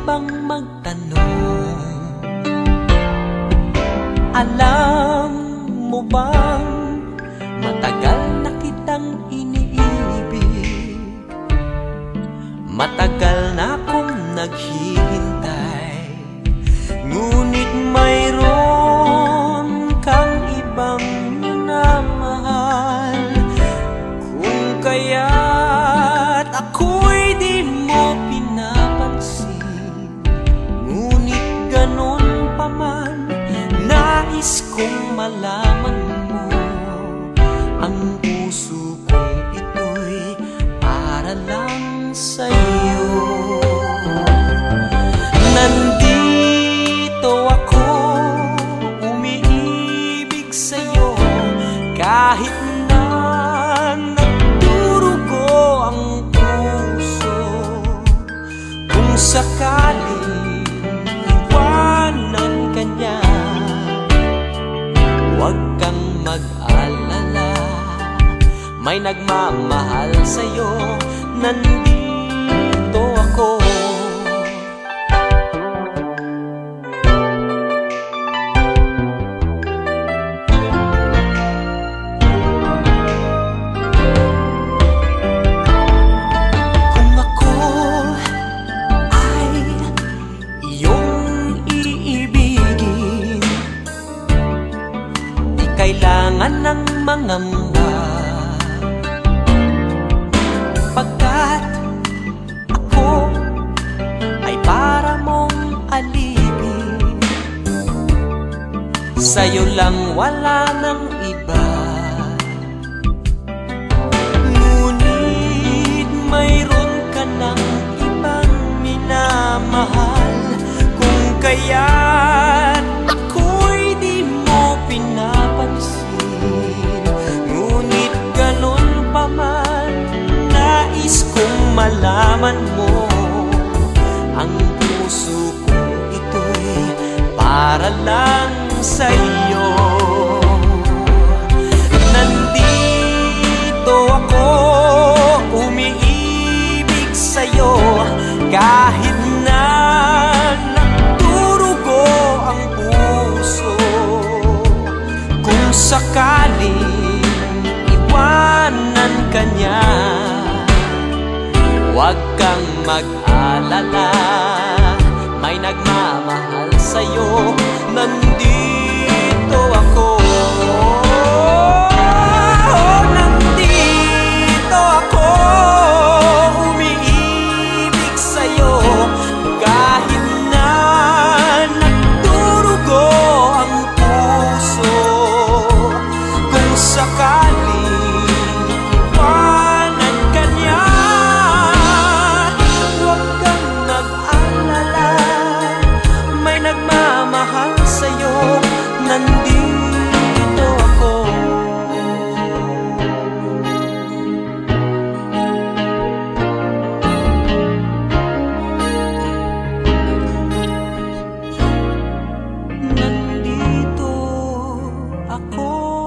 bang magtanong? Alam mo bang matagal na kitang iniibig? Matagal na akong naghihintay, ngunit mayroon kang ibang minamahal. Kung kaya't ako'y di mo pinapansin, ngunit ganon pa man, nais kong malaman mo, ang puso kong ito'y para lang sa'yo. Nandito ako, umiibig sa'yo, kahit na nagdurugo ang puso. Kung sakaling iwanan ka niya, huwag kang mag-alala, may nagmamahal sa'yo. Nandito ako. Kung ako ay iyong iibigin, di kailangan ng mangamba, pagkat ako ay para mong alipin. Sa'yo lang, wala nang iba. Ngunit mayroon ka ng ibang minamahal. Kung kaya't ako'y di mo pinapansin, ngunit ganon pa man, nais kong malaman mo, ang puso kong ito'y para lang sa'yo. Nandito ako, umiibig sa'yo, kahit na nagdurugo ang puso. Kung sakaling iwanan ka niya, huwag kang mag-alala, may nagmamahal sa'yo. Nandito ako. Nandito ako, umiibig sa'yo, kahit na nagdurugo ang puso. Kung sakaling iwanan ka niya, huwag kang mag-alala, may nagmamahal sa'yo. Nandito ako. Nandito ako.